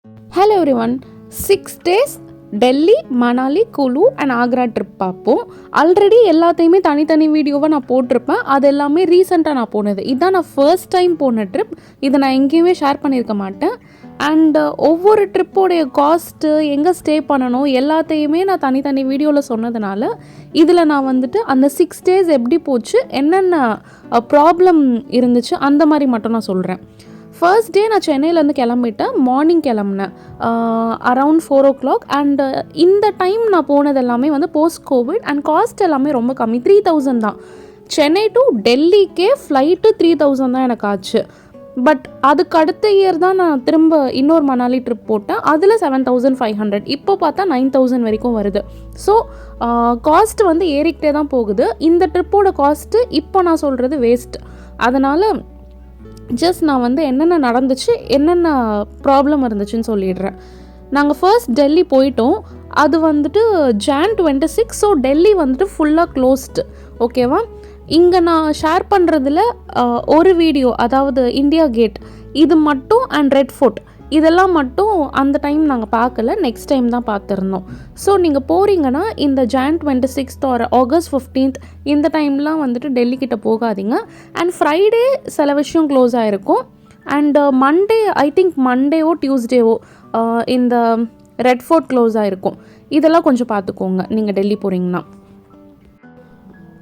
Hello everyone, 6 days Delhi, Manali, Kullu and Agra trip பார்ப்போம். Already எல்லாத்தையுமே தனித்தனி வீடியோவாக நான் போட்டிருப்பேன். அது எல்லாமே ரீசெண்டாக நான் போனது. இதுதான் நான் ஃபர்ஸ்ட் டைம் போன ட்ரிப். இதை நான் எங்கேயுமே ஷேர் பண்ணியிருக்க மாட்டேன். அண்டு ஒவ்வொரு ட்ரிப்போடைய காஸ்ட்டு, எங்கே ஸ்டே பண்ணணும் எல்லாத்தையுமே நான் தனித்தனி வீடியோவில் சொன்னதுனால இதில் நான் வந்துட்டு அந்த 6 days எப்படி போச்சு, என்னென்ன ப்ராப்ளம் இருந்துச்சு அந்த மாதிரி மட்டும் நான் சொல்கிறேன். ஃபர்ஸ்ட் டே நான் சென்னையிலேருந்து கிளம்பிட்டேன். மார்னிங் கிளம்புனேன் அரவுண்ட் 4 o'clock. அண்டு இந்த டைம் நான் போனது எல்லாமே வந்து போஸ்ட் கோவிட் அண்ட் காஸ்ட் எல்லாமே ரொம்ப கம்மி, 3000 தான். சென்னை டு டெல்லிக்கே ஃப்ளைட்டு 3000 தான் எனக்கு ஆச்சு. பட் அதுக்கு அடுத்த இயர் தான் நான் திரும்ப இன்னொரு மணாலி ட்ரிப் போட்டேன். அதில் 7500, இப்போ பார்த்தா 9000 வரைக்கும் வருது. ஸோ காஸ்ட் வந்து ஏறிக்கிட்டே தான் போகுது. இந்த ட்ரிப்போட காஸ்ட்டு இப்போ நான் சொல்கிறது வேஸ்ட். அதனால் ஜஸ்ட் நான் வந்து என்னென்ன நடந்துச்சு, என்னென்ன ப்ராப்ளம் இருந்துச்சுன்னு சொல்லிடுறேன். நாங்கள் ஃபர்ஸ்ட் டெல்லி போயிட்டோம். அது வந்துட்டு Jan 26. ஸோ டெல்லி வந்துட்டு ஃபுல்லாக க்ளோஸ்டு. ஓகேவா? இங்கே நான் ஷேர் பண்ணுறதுல ஒரு வீடியோ, அதாவது இந்தியா கேட் இது மட்டும் அண்ட் ரெட் ஃபோர்ட் இதெல்லாம் மட்டும் அந்த டைம் நாங்கள் பார்க்கல, நெக்ஸ்ட் டைம் தான் பார்த்துருந்தோம். ஸோ நீங்கள் போகிறீங்கன்னா இந்த Jan 26 or August 15 இந்த டைம்லாம் வந்துட்டு டெல்லிக்கிட்ட போகாதீங்க. அண்ட் ஃப்ரைடே சில விஷயம் க்ளோஸ் ஆகிருக்கும். அண்டு மண்டே, ஐ திங்க் மண்டேவோ டியூஸ்டேவோ இந்த ரெட் ஃபோர்ட் க்ளோஸ் ஆகிருக்கும். இதெல்லாம் கொஞ்சம் பார்த்துக்கோங்க நீங்கள் டெல்லி போகிறீங்கன்னா.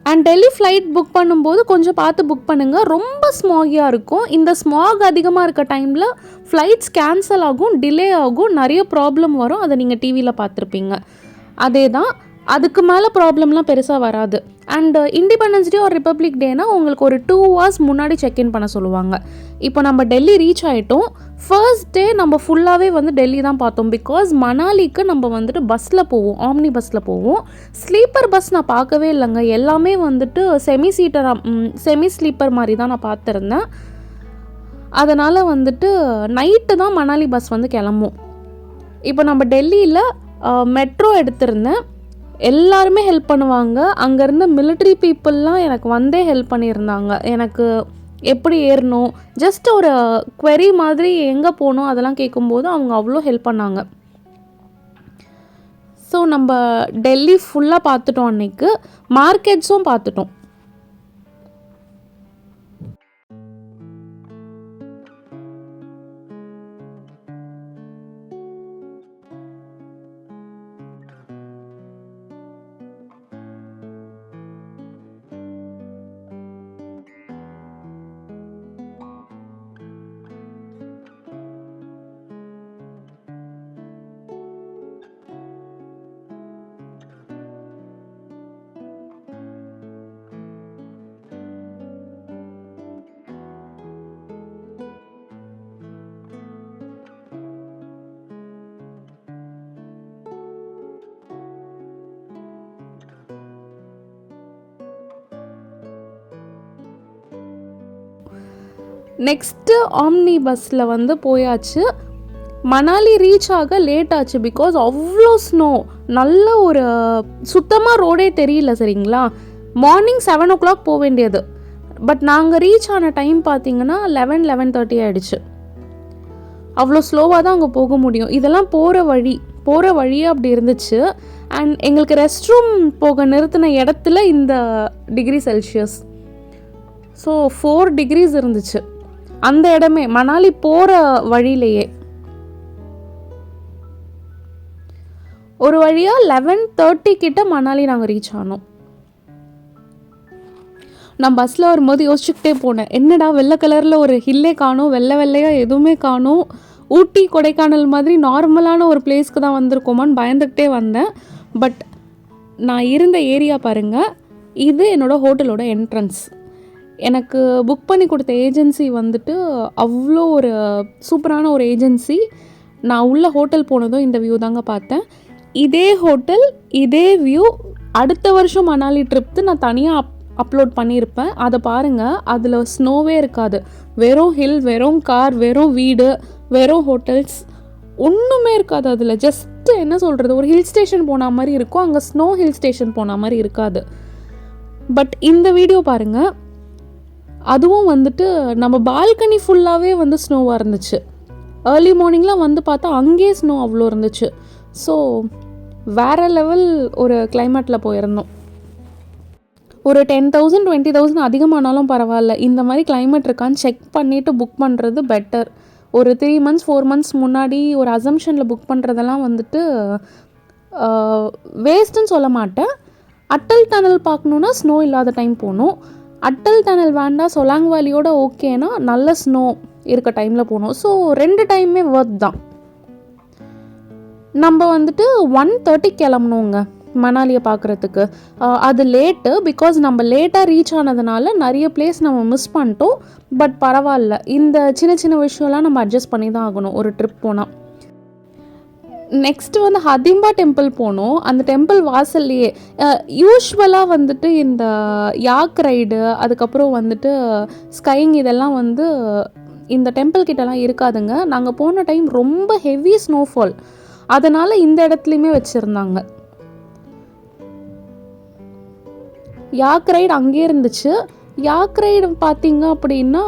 அண்ட் டெல்லி ஃப்ளைட் புக் பண்ணும்போது கொஞ்சம் பார்த்து புக் பண்ணுங்கள். ரொம்ப ஸ்மாகியாக இருக்கும். இந்த ஸ்மாக் அதிகமாக இருக்க டைமில் ஃப்ளைட்ஸ் கேன்சல் ஆகும், டிலே ஆகும், நிறைய ப்ராப்ளம் வரும். அதை நீங்கள் டிவியில் பார்த்துருப்பீங்க. அதே தான், அதுக்கு மேலே ப்ராப்ளம்லாம் பெருசாக வராது. அண்டு இண்டிபெண்டன்ஸ் டே ஒரு ரிப்பப்ளிக் டேனா உங்களுக்கு ஒரு 2 hours முன்னாடி செக்இன் பண்ண சொல்லுவாங்க. இப்போ நம்ம டெல்லி ரீச் ஆகிட்டோம். ஃபர்ஸ்ட் டே நம்ம ஃபுல்லாகவே வந்து டெல்லி தான் பார்த்தோம். பிகாஸ் மணாலிக்கு நம்ம வந்துட்டு பஸ்ஸில் போவோம், ஆம்னி பஸ்ஸில் போவோம். ஸ்லீப்பர் பஸ் நான் பார்க்கவே இல்லைங்க. எல்லாமே வந்துட்டு செமி ஸ்லீப்பர் மாதிரி தான் நான் பார்த்துருந்தேன். அதனால் வந்துட்டு நைட்டு தான் மணாலி பஸ் வந்து கிளம்பும். இப்போ நம்ம டெல்லியில் மெட்ரோ எடுத்திருந்தேன். எல்லாருமே ஹெல்ப் பண்ணுவாங்க. அங்கேருந்து மிலிட்ரி பீப்புளெலாம் எனக்கு வந்தே ஹெல்ப் பண்ணியிருந்தாங்க. எனக்கு எப்படி ஏறணும், ஜஸ்ட் ஒரு query மாதிரி எங்கே போகணும் அதெல்லாம் கேட்கும்போது அவங்க அவ்வளோ ஹெல்ப் பண்ணாங்க. ஸோ நம்ம டெல்லி ஃபுல்லாக பார்த்துட்டோம். அன்றைக்கு மார்க்கெட்ஸும் பார்த்துட்டோம். நெக்ஸ்ட்டு ஆம்னி பஸ்ஸில் வந்து போயாச்சு. மணாலி ரீச் ஆக லேட் ஆச்சு. பிகாஸ் அவ்வளோ ஸ்னோ, நல்ல ஒரு சுத்தமாக ரோடே தெரியல. சரிங்களா? மார்னிங் 7 o'clock போக வேண்டியது. பட் நாங்கள் ரீச் ஆன டைம் பார்த்தீங்கன்னா 11-11:30 ஆகிடுச்சு. அவ்வளோ ஸ்லோவாக தான் அங்கே போக முடியும். இதெல்லாம் போகிற வழியே அப்படி இருந்துச்சு. அண்ட் எங்களுக்கு ரெஸ்ட் ரூம் போக நிறுத்தின இடத்துல இந்த டிகிரி செல்சியஸ், ஸோ 4 degrees இருந்துச்சு அந்த இடமே, மணாலி போகிற வழியிலேயே. ஒரு வழியாக 11:30 கிட்ட மணாலி நாங்கள் ரீச் ஆனோம். நான் பஸ்ஸில் வரும்போது யோசிச்சுக்கிட்டே போனேன், என்னடா வெள்ளை கலரில் ஒரு ஹில்லே காணும், வெள்ளையாக எதுவுமே காணும், ஊட்டி கொடைக்கானல் மாதிரி நார்மலான ஒரு பிளேஸ்க்கு தான் வந்திருக்கோமான்னு பயந்துக்கிட்டே வந்தேன். பட் நான் இருந்த ஏரியா பாருங்கள், இது என்னோடய ஹோட்டலோட என்ட்ரன்ஸ். எனக்கு புக் பண்ணி கொடுத்த ஏஜென்சி வந்துட்டு அவ்வளோ ஒரு சூப்பரான ஒரு ஏஜென்சி. நான் உள்ள ஹோட்டல் போனதும் இந்த வியூ தாங்க பார்த்தேன். இதே ஹோட்டல், இதே வியூ அடுத்த வருஷம் மணாலி ட்ரிப்பு நான் தனியாக அப்லோட் பண்ணியிருப்பேன். அதை பாருங்கள். அதில் ஸ்னோவே இருக்காது, வெறும் ஹில், வெறும் கார், வெறும் வீடு, வெறும் ஹோட்டல்ஸ், ஒன்றுமே இருக்காது அதில். ஜஸ்ட்டு என்ன சொல்கிறது, ஒரு ஹில் ஸ்டேஷன் போன மாதிரி இருக்கும். அங்கே ஸ்னோ ஹில் ஸ்டேஷன் போன மாதிரி இருக்காது. பட் இந்த வீடியோ பாருங்கள், அதுவும் வந்துட்டு நம்ம பால்கனி ஃபுல்லாகவே வந்து ஸ்னோவாக இருந்துச்சு. ஏர்லி மார்னிங்லாம் வந்து பார்த்தா அங்கேயே ஸ்னோ அவ்வளோ இருந்துச்சு. ஸோ வேறு லெவல் ஒரு கிளைமேட்டில் போயிருந்தோம். ஒரு 10,000 20,000 அதிகமானாலும் பரவாயில்ல, இந்த மாதிரி கிளைமேட் இருக்கான்னு செக் பண்ணிவிட்டு புக் பண்ணுறது பெட்டர். ஒரு 3 months 4 months முன்னாடி ஒரு அசம்ஷனில் புக் பண்ணுறதெல்லாம் வந்துட்டு வேஸ்ட்டுன்னு சொல்ல மாட்டேன். அட்டல் டனல் பார்க்கணுன்னா ஸ்னோ இல்லாத டைம் போகணும். அட்டல் டனல் வேண்டாம், சொலாங் வேலியோட ஓகேனா நல்ல ஸ்னோ இருக்க டைமில் போகணும். ஸோ 2 டைமுமே ஒர்த் தான். நம்ம வந்துட்டு 1:30 கிளம்பணுங்க மணாலியை பார்க்குறதுக்கு. அது லேட்டு, பிகாஸ் நம்ம லேட்டாக ரீச் ஆனதுனால நிறைய பிளேஸ் நம்ம மிஸ் பண்ணிட்டோம். பட் பரவாயில்ல, இந்த சின்ன சின்ன விஷயம்லாம் நம்ம அட்ஜஸ்ட் பண்ணி தான் ஆகணும் ஒரு ட்ரிப் போனால். நெக்ஸ்ட்டு வந்து ஹதிம்பா டெம்பிள் போனோம். அந்த டெம்பிள் வாசல்லையே யூஸ்வலாக வந்துட்டு இந்த யாக் ரைடு, அதுக்கப்புறம் வந்துட்டு ஸ்கைங் இதெல்லாம் வந்து இந்த டெம்பிள் கிட்டலாம் இருக்காதுங்க. நாங்கள் போன டைம் ரொம்ப ஹெவி ஸ்னோஃபால், அதனால் இந்த இடத்துலையுமே வச்சுருந்தாங்க. யாக் ரைடு அங்கேயே இருந்துச்சு. யாக் ரைடு பார்த்திங்க அப்படின்னா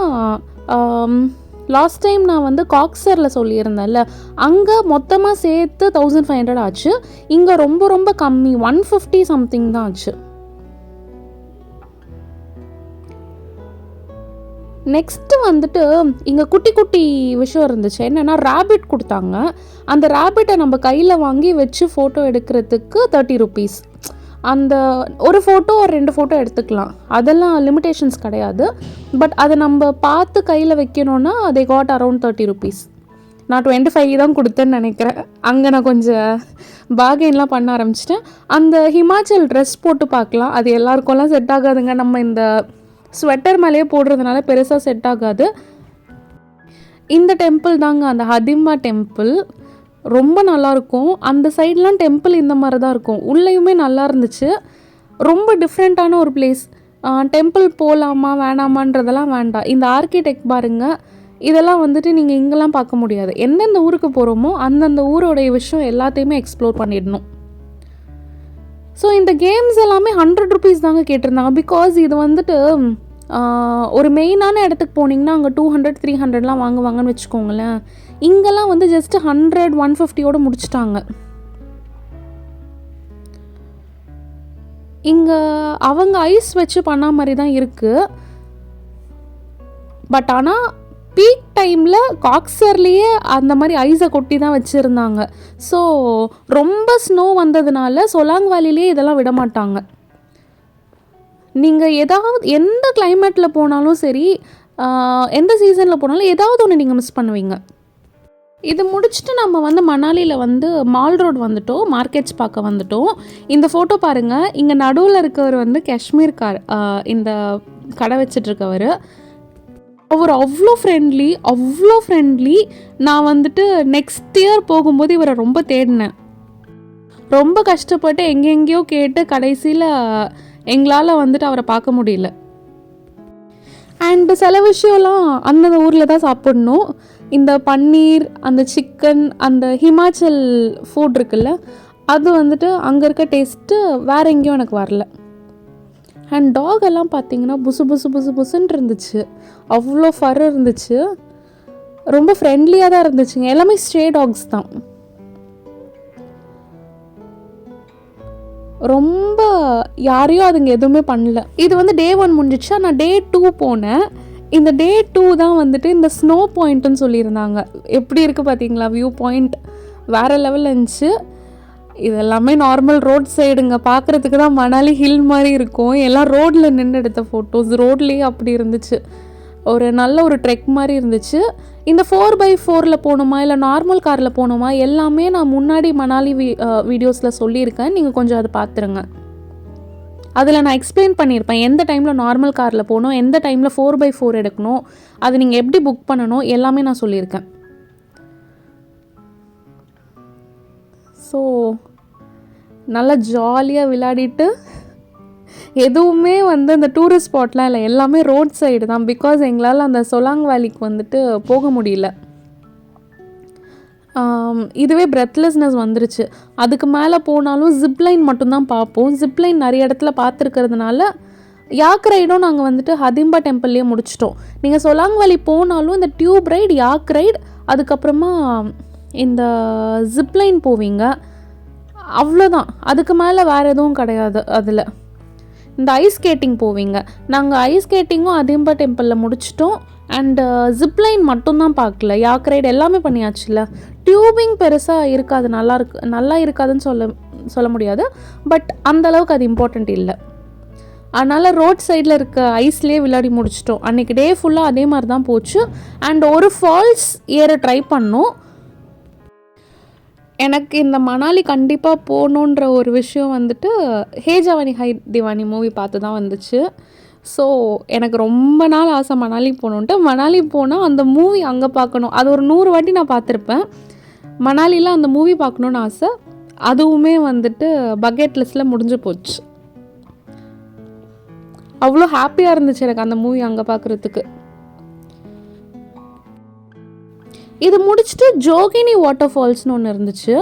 லாஸ்ட் டைம் நான் வந்து காக்ஸரில் சொல்லியிருந்தேன்ல, அங்கே மொத்தமாக சேர்த்து 1500 ஆச்சு. இங்கே ரொம்ப ரொம்ப கம்மி, 150 சம்திங் தான் ஆச்சு. நெக்ஸ்ட்டு வந்துட்டு இங்கே குட்டி குட்டி விஷயம் இருந்துச்சு. என்னென்னா ரேபிட் கொடுத்தாங்க. அந்த ரேபிட்டை நம்ம கையில் வாங்கி வச்சு ஃபோட்டோ எடுக்கிறதுக்கு 30 rupees. அந்த ஒரு ஃபோட்டோ ஒரு 2 ஃபோட்டோ எடுத்துக்கலாம், அதெல்லாம் லிமிட்டேஷன்ஸ் கிடையாது. பட் அதை நம்ம பார்த்து கையில் வைக்கணுன்னா they got around 30 rupees. நான் 25 தான் கொடுத்தேன்னு நினைக்கிறேன். அங்கே நான் கொஞ்சம் பார்கெயின்லாம் பண்ண ஆரம்பிச்சிட்டேன். அந்த ஹிமாச்சல் ட்ரெஸ் போட்டு பார்க்கலாம், அது எல்லாருக்கும்லாம் செட் ஆகாதுங்க. நம்ம இந்த ஸ்வெட்டர் மேலேயே போடுறதுனால பெருசாக செட் ஆகாது. இந்த டெம்பிள் தாங்க அந்த ஹதிம்பா டெம்பிள், ரொம்ப நல்லாயிருக்கும். அந்த சைட்லாம் டெம்பிள் இந்த மாதிரி தான் இருக்கும். உள்ளேயுமே நல்லா இருந்துச்சு. ரொம்ப டிஃப்ரெண்ட்டான ஒரு பிளேஸ். டெம்பிள் போகலாமா வேணாமான்றதெல்லாம் வேண்டாம். இந்த ஆர்கிடெக்ட் பாருங்கள், இதெல்லாம் வந்துட்டு நீங்கள் இங்கெல்லாம் பார்க்க முடியாது. எந்தெந்த ஊருக்கு போகிறோமோ அந்தந்த ஊரோடைய விஷயம் எல்லாத்தையுமே எக்ஸ்ப்ளோர் பண்ணிடணும். ஸோ இந்த கேம்ஸ் எல்லாமே 100 rupees தாங்க கேட்டிருந்தாங்க. பிகாஸ் இது வந்துட்டு ஒரு மெயினான இடத்துக்கு போனீங்கன்னா அங்கே 200 300லாம் வாங்குவாங்கன்னு வச்சுக்கோங்களேன். இங்கெல்லாம் வந்து ஜஸ்ட் 100 150 முடிச்சிட்டாங்க. இங்கே அவங்க ஐஸ் வச்சு பண்ண மாதிரி தான் இருக்குது. பட் ஆனால் பீக் டைமில் காக்ஸர்லேயே அந்த மாதிரி ஐஸை கொட்டி தான் வச்சுருந்தாங்க. ஸோ ரொம்ப ஸ்னோ வந்ததுனால சொலாங் வேலிலேயே இதெல்லாம் விட மாட்டாங்க. நீங்கள் எந்த கிளைமேட்டில் போனாலும் சரி, எந்த சீசனில் போனாலும் ஏதாவது ஒன்று நீங்கள் மிஸ் பண்ணுவீங்க. இது முடிச்சுட்டு நம்ம வந்து மணாலியில் வந்து மால் ரோடு வந்துட்டோம், மார்க்கெட்ஸ் பார்க்க வந்துட்டோம். இந்த ஃபோட்டோ பாருங்கள், இங்கே நடுவில் இருக்கவர் வந்து காஷ்மீர் இந்த கடை வச்சிட்ருக்கவர். அவர் அவ்வளோ ஃப்ரெண்ட்லி. நான் வந்துட்டு நெக்ஸ்ட் இயர் போகும்போது இவரை ரொம்ப தேடினேன். ரொம்ப கஷ்டப்பட்டு எங்கெங்கேயோ கேட்டு கடைசியில் எங்களால் வந்துட்டு அவரை பார்க்க முடியல. அண்டு சில விஷயம்லாம் அந்தந்த ஊரில் தான் சாப்பிட்ணும். இந்த பன்னீர், அந்த சிக்கன், அந்த ஹிமாச்சல் ஃபுட் இருக்குல்ல, அது வந்துட்டு அங்கே இருக்க டேஸ்ட்டு வேறு எங்கேயும் எனக்கு வரல. அண்ட் டாக் எல்லாம் பார்த்தீங்கன்னா புசுன்னு இருந்துச்சு. அவ்வளோ ஃபர் இருந்துச்சு. ரொம்ப ஃப்ரெண்ட்லியாக தான் இருந்துச்சுங்க. எல்லாமே ஸ்ட்ரே டாக்ஸ் தான். ரொம்ப யாரையும் அதுங்க எதுவுமே பண்ணல. இது வந்து டே 1 முடிஞ்சிச்சு. நான் டே 2 போனேன். இந்த டே 2 தான் வந்துட்டு இந்த ஸ்னோ பாயிண்ட்டுன்னு சொல்லியிருந்தாங்க. எப்படி இருக்குது பார்த்தீங்களா வியூ பாயிண்ட், வேறு லெவலில் இருந்துச்சு. இதெல்லாமே நார்மல் ரோட் சைடுங்க, பார்க்குறதுக்கு தான் மணாலி ஹில் மாதிரி இருக்கும். எல்லாம் ரோட்டில் நின்று எடுத்த ஃபோட்டோஸ், ரோட்லேயே அப்படி இருந்துச்சு. ஒரு நல்ல ஒரு ட்ரெக் மாதிரி இருந்துச்சு. இந்த 4x4 போகணுமா இல்லை நார்மல் காரில் போகணுமா எல்லாமே நான் முன்னாடி மணாலி வீடியோஸில் சொல்லியிருக்கேன். நீங்கள் கொஞ்சம் அதை பார்த்துருங்க. அதில் நான் எக்ஸ்பிளைன் பண்ணியிருப்பேன் எந்த டைமில் நார்மல் காரில் போகணும், எந்த டைமில் 4x4 எடுக்கணும், அது நீங்கள் எப்படி புக் பண்ணணும் எல்லாமே நான் சொல்லியிருக்கேன். ஸோ நல்லா ஜாலியாக விளையாடிட்டு, எதுவுமே வந்து அந்த டூரிஸ்ட் ஸ்பாட்லாம் இல்லை, எல்லாமே ரோட் சைடு தான். பிகாஸ் எங்களால் அந்த சொலாங் வேலிக்கு வந்துட்டு போக முடியல. இதுவே பிரெத்லெஸ்னஸ் வந்துருச்சு. அதுக்கு மேலே போனாலும் ஜிப்லைன் மட்டும்தான் பார்ப்போம். ஜிப்லைன் நிறைய இடத்துல பார்த்துருக்கிறதுனால யாக் ரைடும் நாங்கள் வந்துட்டு ஹதிம்பா டெம்பிள்லேயே முடிச்சிட்டோம். நீங்கள் சொலாங் வேலி போனாலும் இந்த டியூப் ரைடு, யாக் ரைடு, அதுக்கப்புறமா இந்த ஜிப்லைன் போவீங்க, அவ்வளோதான். அதுக்கு மேலே வேறு எதுவும் கிடையாது. அதில் இந்த ஐஸ் ஸ்கேட்டிங் போவீங்க. நாங்கள் ஐஸ் ஸ்கேட்டிங்கும் அதியம்பா டெம்பிளில் முடிச்சிட்டோம். அண்டு ஜிப்லைன் மட்டும்தான் பார்க்கல. யாக் ரைடு எல்லாமே பண்ணியாச்சுல. டியூபிங் பெருசாக இருக்காது, நல்லா இருக்காதுன்னு சொல்ல முடியாது. பட் அந்தளவுக்கு அது இம்பார்ட்டண்ட் இல்லை. அதனால் ரோட் சைடில் இருக்க ஐஸ்லேயே விளையாடி முடிச்சிட்டோம். அன்றைக்கி டே ஃபுல்லாக அதே மாதிரி தான் போச்சு. அண்ட் ஒரு ஃபால்ஸ் ஏற ட்ரை பண்ணோம். எனக்கு இந்த மணாலி கண்டிப்பாக போகணுன்ற ஒரு விஷயம் வந்துட்டு ஹே ஜவானி ஹை திவானி மூவி பார்த்து தான் வந்துச்சு. ஸோ எனக்கு ரொம்ப நாள் ஆசை மணாலி போகணுன்ட்டு. மணாலி போனால் அந்த மூவி அங்கே பார்க்கணும். அது ஒரு 100 வாட்டி நான் பார்த்துருப்பேன். மணாலியில் அந்த மூவி பார்க்கணுன்னு ஆசை. அதுவுமே வந்துட்டு பக்கெட் லிஸ்ட்டில் முடிஞ்சு போச்சு. அவ்வளோ ஹாப்பியாக இருந்துச்சு எனக்கு அந்த மூவி அங்கே பார்க்குறதுக்கு. இது முடிச்சுட்டு ஜோகினி வாட்டர் ஃபால்ஸ்னு ஒன்று இருந்துச்சு.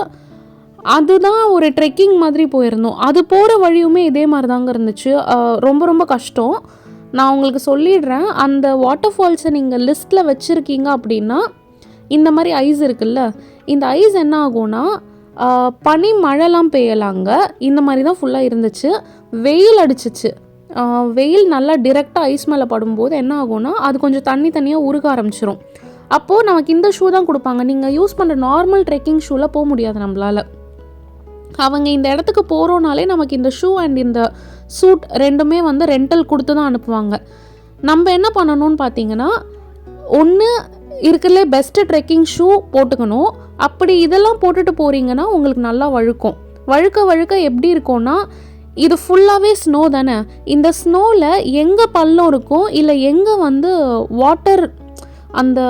அதுதான் ஒரு ட்ரெக்கிங் மாதிரி போயிருந்தோம். அது போகிற வழியுமே இதே மாதிரி தாங்க இருந்துச்சு. ரொம்ப ரொம்ப கஷ்டம். நான் உங்களுக்கு சொல்லிடுறேன், அந்த வாட்டர் ஃபால்ஸை நீங்கள் லிஸ்ட்டில் வச்சுருக்கீங்க அப்படின்னா, இந்த மாதிரி ஐஸ் இருக்குல்ல, இந்த ஐஸ் என்ன ஆகும்னா பனி மழைலாம் பெய்யலாங்க. இந்த மாதிரி தான் ஃபுல்லாக இருந்துச்சு. வெயில் அடிச்சிச்சு. வெயில் நல்லா டிரெக்டாக ஐஸ் மேலே படும்போது என்ன ஆகும்னா அது கொஞ்சம் தண்ணியாக உருக ஆரம்பிச்சிரும். அப்போது நமக்கு இந்த ஷூ தான் கொடுப்பாங்க. நீங்கள் யூஸ் பண்ணுற நார்மல் ட்ரெக்கிங் ஷூவில் போக முடியாது நம்மளால். அவங்க இந்த இடத்துக்கு போகிறோனாலே நமக்கு இந்த ஷூ அண்ட் இந்த சூட் ரெண்டுமே வந்து ரெண்டல் கொடுத்து தான் அனுப்புவாங்க. நம்ம என்ன பண்ணணும்னு பார்த்தீங்கன்னா, ஒன்று இருக்கிறதுலே பெஸ்ட்டு ட்ரெக்கிங் ஷூ போட்டுக்கணும். அப்படி இதெல்லாம் போட்டுட்டு போகிறீங்கன்னா உங்களுக்கு நல்லா வழுக்க எப்படி இருக்கும்னா, இது ஃபுல்லாகவே ஸ்னோ தானே. இந்த ஸ்னோவில் எங்கே பள்ளம் இருக்கும் இல்லை எங்கே வந்து வாட்டர் அந்த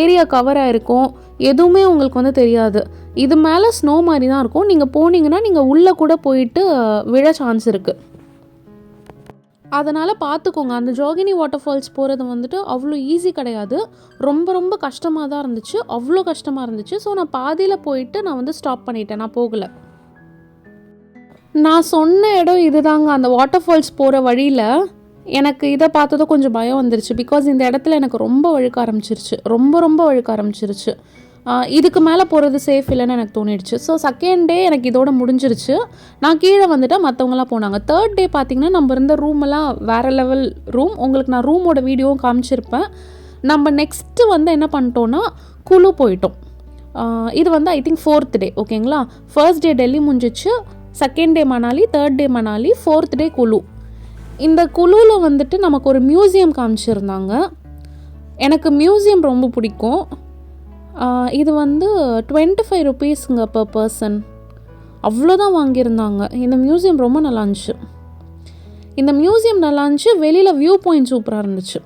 ஏரியா கவர் ஆகிருக்கும் எதுவுமே உங்களுக்கு வந்து தெரியாது. இது மேலே ஸ்னோ மாதிரி தான் இருக்கும். நீங்கள் போனீங்கன்னா நீங்கள் உள்ளே கூட போயிட்டு விழ சான்ஸ் இருக்குது. அதனால் பார்த்துக்கோங்க. அந்த ஜோகினி வாட்டர் ஃபால்ஸ் போகிறது வந்துட்டு அவ்வளோ ஈஸி கிடையாது. ரொம்ப ரொம்ப கஷ்டமாக தான் இருந்துச்சு. அவ்வளோ கஷ்டமாக இருந்துச்சு. ஸோ நான் பாதியில் போயிட்டு நான் வந்து ஸ்டாப் பண்ணிட்டேன். நான் போகலை. நான் சொன்ன இடம் இதுதாங்க. அந்த வாட்டர் ஃபால்ஸ் போகிற வழியில் எனக்கு இதை பார்த்ததும் கொஞ்சம் பயம் வந்துருச்சு. பிகாஸ் இந்த இடத்துல எனக்கு ரொம்ப வழுக்க ஆரம்பிச்சிருச்சு. ரொம்ப வழுக்க ஆரம்பிச்சிருச்சு. இதுக்கு மேலே போகிறது சேஃப் இல்லைன்னு எனக்கு தோணிடுச்சு. ஸோ செகண்ட் டே எனக்கு இதோட முடிஞ்சிருச்சு. நான் கீழே வந்துட்டால் மற்றவங்களாம் போனாங்க. தேர்ட் டே பார்த்திங்கன்னா நம்ம இருந்த ரூமெல்லாம் வேறு லெவல் ரூம். உங்களுக்கு நான் ரூமோட வீடியோவும் காமிச்சிருப்பேன். நம்ம நெக்ஸ்ட்டு வந்து என்ன பண்ணிட்டோன்னா குலு போயிட்டோம். இது வந்து ஐ திங்க் 4th டே. ஓகேங்களா. ஃபர்ஸ்ட் டே டெல்லி முடிஞ்சிச்சு, second day Manali, third day Manali, 4th டே குலு. இந்த குலுவில் வந்துட்டு நமக்கு ஒரு மியூசியம் காமிச்சிருந்தாங்க. எனக்கு மியூசியம் ரொம்ப பிடிக்கும். இது வந்து 25 rupeesங்க per person. அவ்வளோதான் வாங்கியிருந்தாங்க. இந்த மியூசியம் ரொம்ப நல்லா இருந்துச்சு. வெளியில் வியூ பாயிண்ட் சூப்பராக இருந்துச்சு.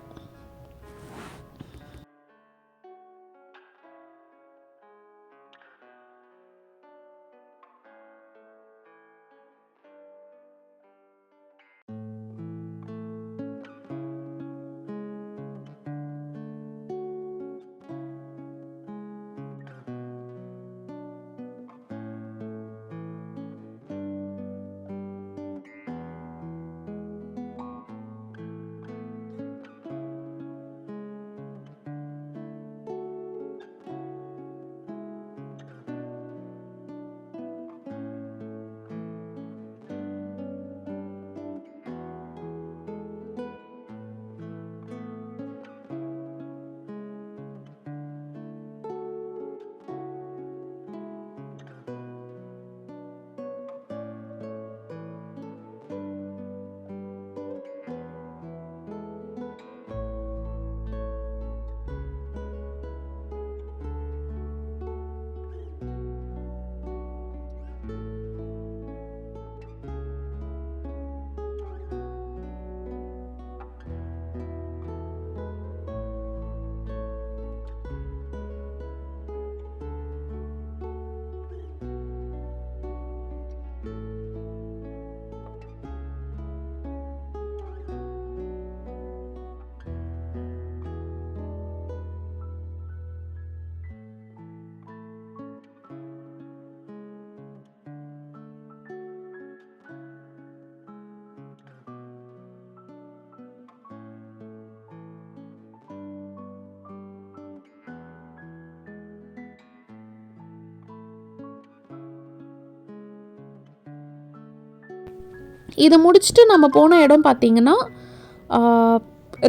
இதை முடிச்சுட்டு நம்ம போன இடம் பார்த்திங்கன்னா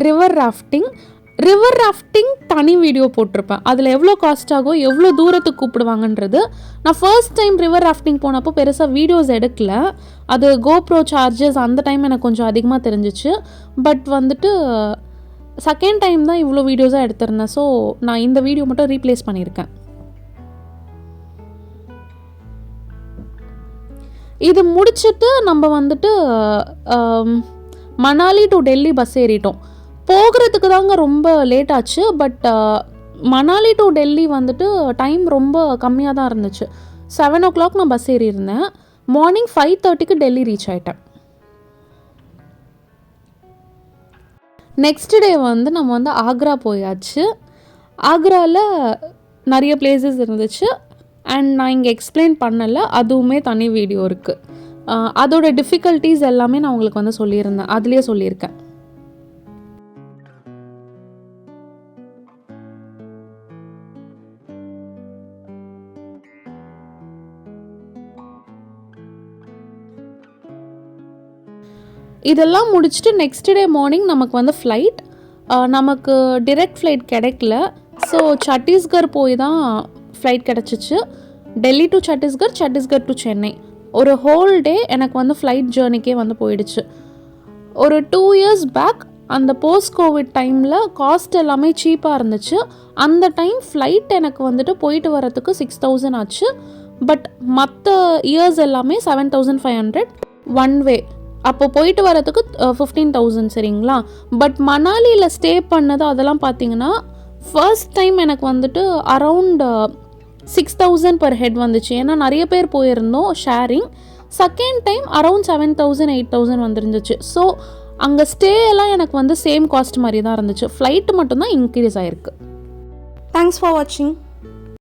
ரிவர் ராஃப்டிங் தனி வீடியோ போட்டிருப்பேன். அதில் எவ்வளோ காஸ்ட் ஆகும், எவ்வளோ தூரத்துக்கு கூப்பிடுவாங்கன்றது. நான் ஃபர்ஸ்ட் டைம் ரிவர் ராஃப்டிங் போனப்போ பெருசாக வீடியோஸ் எடுக்கல. அது கோப்ரோ சார்ஜஸ் அந்த டைம் எனக்கு கொஞ்சம் அதிகமாக தெரிஞ்சிச்சு. பட் வந்துட்டு செகண்ட் டைம் தான் இவ்வளோ வீடியோஸாக எடுத்திருந்தேன். ஸோ நான் இந்த வீடியோ மட்டும் ரீப்ளேஸ் பண்ணியிருக்கேன். இது முடிச்சுட்டு நம்ம வந்துட்டு மணாலி டு டெல்லி பஸ் ஏறிட்டோம். போகிறதுக்கு தாங்க ரொம்ப லேட் ஆச்சு. பட் மணாலி டு டெல்லி வந்துட்டு டைம் ரொம்ப கம்மியாக தான் இருந்துச்சு. 7 o'clock நான் பஸ் ஏறியிருந்தேன். மார்னிங் 5:30க்கு டெல்லி ரீச் ஆகிட்டேன். நெக்ஸ்ட் டே வந்து நம்ம வந்து ஆக்ரா போயாச்சு. ஆக்ராவில் நிறைய பிளேசஸ் இருந்துச்சு. அண்ட் நான் இங்கே எக்ஸ்பிளைன் பண்ணலை, அதுவுமே தனி வீடியோ இருக்குது. அதோட டிஃபிகல்ட்டிஸ் எல்லாமே நான் உங்களுக்கு வந்து சொல்லியிருந்தேன், அதுலேயே சொல்லியிருக்கேன். இதெல்லாம் முடிச்சுட்டு நெக்ஸ்ட் டே மார்னிங் நமக்கு வந்து ஃப்ளைட். நமக்கு டிரெக்ட் ஃப்ளைட் கிடைக்கல. ஸோ சத்தீஸ்கர் போய் தான் ஃப்ளைட் கிடச்சிச்சு. Delhi to Chhattisgarh to Chennai. ஒரு ஹோல் டே எனக்கு வந்து ஃப்ளைட் ஜேர்னிக்கே வந்து போயிடுச்சு. ஒரு 2 years பேக் அந்த போஸ்ட் கோவிட் டைமில் காஸ்ட் எல்லாமே சீப்பாக இருந்துச்சு. அந்த டைம் ஃப்ளைட் எனக்கு வந்துட்டு போயிட்டு வரத்துக்கு 6,000 ஆச்சு. பட் மற்ற இயர்ஸ் எல்லாமே 7,500 ஒன் வே. அப்போ போயிட்டு வரதுக்கு 15,000 சரிங்களா. பட் மணாலியில் ஸ்டே பண்ணது அதெல்லாம் பார்த்தீங்கன்னா ஃபர்ஸ்ட் டைம் எனக்கு வந்துட்டு அரவுண்ட் 6,000 per head வந்துச்சு. ஏன்னா நிறைய பேர் போயிருந்தோம் ஷேரிங். செகண்ட் டைம் அரவுண்ட் 7,000 8,000 வந்துருந்துச்சு. ஸோ அங்கே ஸ்டே எல்லாம் எனக்கு வந்து சேம் காஸ்ட் மாதிரி தான் இருந்துச்சு. ஃப்ளைட்டு மட்டும்தான் இன்க்ரீஸ் ஆகிருக்கு. தேங்க்ஸ் ஃபார் வாட்சிங்.